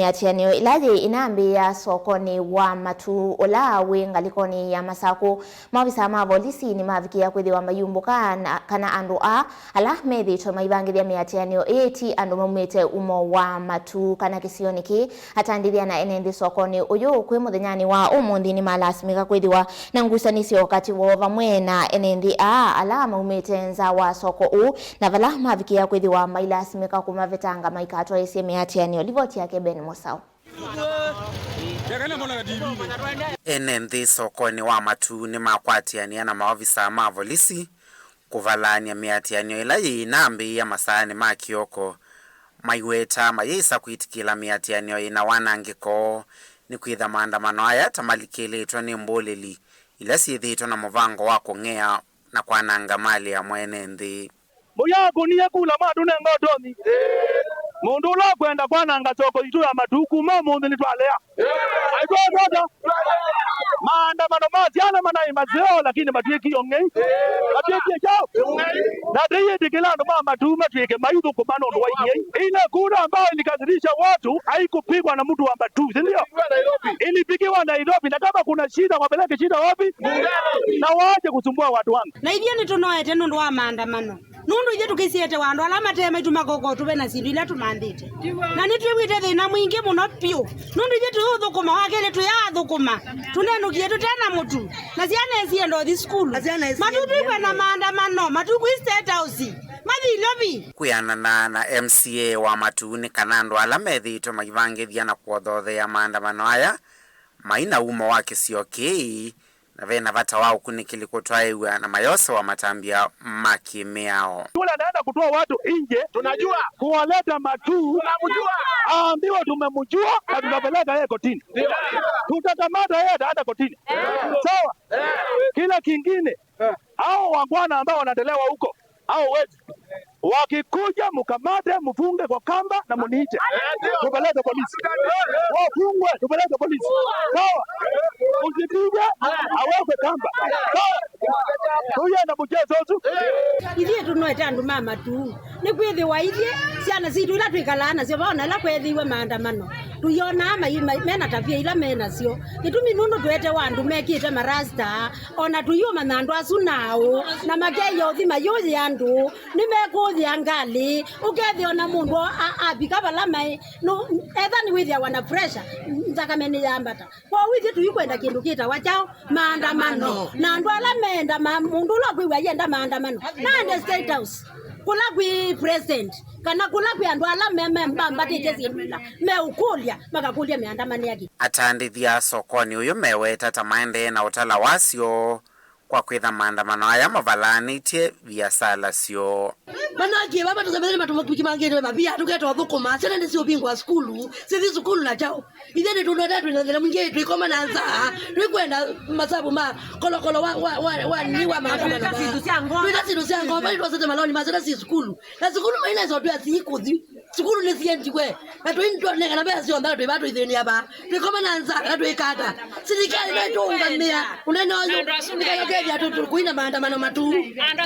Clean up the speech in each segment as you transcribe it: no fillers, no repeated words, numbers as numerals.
Miatianio ilaje inaambia sokoni wa matu ola wenga likoni ya Masako mawisa mavolisi ni mavikia kwithiwa mayumbu kana andu ala methi to maibangithia miatianio eti andu maumite umo wa matu kana kisioniki atandithia na enendi sokoni uyu kwi muthenyani wa umuthi ni malasimika kwithiwa na ngusanisio wakati wo vamwe na enendi ala maumite nza wa soko u na vala mavikia kwithiwa mailasimika kumavitanga maikato ese miatianio livoti yake Ben Mosau. Enendi sokoni wa matu ni makwatiania na maofisa mavolisi kuvalania miatianio ila inambi ya masani makioko maiweta mayisa kuitikila miatianio ina wanangiko ni kwitha maandamano aya tamalikiletwa ni mboleli ila sithitwa na muvango wa kung'ea na kwananga mali ya mwenendi muyago niye kula madu nengodomi mundu la kwenda kwananga soko itu ya matuku mundu ni twalea aigododa maandamano maziana manai mazeo lakini matwiki yongei matwiki chao na diye dikilando matu matwiki mayudhu kumano ndo waiyei ile kura ambayo ilikadirisha watu haikupigwa na mtu wa matu si ndio ilipigiwa Nairobi na kama kuna shida wapeleke shida wapi na waache kusumbua watu wangu na ivyo ni tunoete nundu wa maandamano nundu ije tukisiete wandu ala matema itumagoko tuve na sindu ila tumandite na nitwite thina mwingi muno piu nundu ije tuthukuma wakele tuyathukuma tunenukie tutena mutu na ciana ecie ndothi skulu matutwikwe na maandamano matuku state house mathilovi kuyanana na MCA wa matuni kanando ala methito magivangithia na kuothothea maandamano aya maina umo wake sioki na vena vata wao kunikili kutwaiwa na mayose wa matambia makimeao. Yule anaenda kutoa watu nje, tunajua kuwaleta matu, tunamjua. Ambiwa tumemjua na tunapeleka yeye kotini. Tutakamata yeye hata kotini. Sawa? Kila kingine hao wangwana ambao wanatelewa huko, hao wetu wakikuja mkamate mfunge kwa kamba na muniite tupeleke polisi wafungwe tupeleke polisi sawa usipige aweke kamba sawa tuye na mchezo tu ithie tunoete andu mama tu ni kwithiwa ithie ciana citu ila twikalana cio bona la kwethiwe maandamano tuyona mena tabia ila mena cio gitumi nundu twete wandu mekite marasta ona tuyuma na andu acu nao na makeyo thima yuthi andu ni mekuthia ngali ukethio na mundu abika bala mai no etha ni withia wana pressure ntakameni yambata kwa withi tuikwenda kindu kita wachao maandamano na andu ala menda mundu lo kwiwa yenda maandamano na state house kula kwi president kana kula kwi andu ala mbamba tetezindula meukulia makakulia maandamano yake atandithia sokoni uyu meweta tamaende na utala wasio kwa kwitha maandamano aya mavalanitie biasala sio manake baba tuzabele matumikimangire mabia tuketo thukuma cene ndi ciobingwa skulu cithi skulu na chao ithene tunodatu na mwingi twikoma na nza twikwenda masabu ma kolokolo wa ni wa maandamano twita sindu cia ngomba ni twasete maloni macena ci skulu na skulu maina izo twa cikuthi skulu ni ciendi kwe na twindu nega na bea cio ndara twi batu itheni aba twikoma na nza na twikata sirikali na tungamia unene oyo nikayogeria tukuina maandamano matu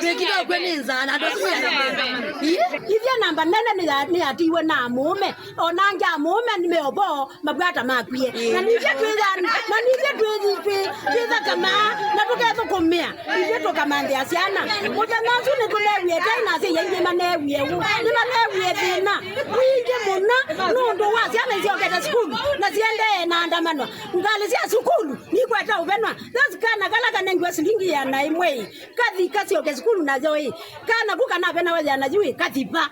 twikira kweninza na ithia namba nene ni atiwe na mume onanja mume ni meobo mabwata makwie na nivyo twitha kama na tuketho kumia ithia tukamandhia ciana muja nacu ni tulewie tena cia yengi manewie ni manewie thina wingi muna nundu wa ciana ciokete skulu na ciende na andamano ngali cia skulu ni kweta uvenwa that's kala kanengwa silingi ya na imwe kathi kasioke skulu na joi kana kukana vena waja na jui katipa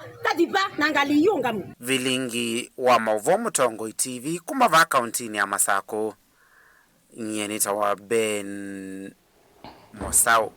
na ngali yunga mu vilingi wa Mauvo Mutongo TV kumava kauntini ya Masako nyenita wa Ben Mosau.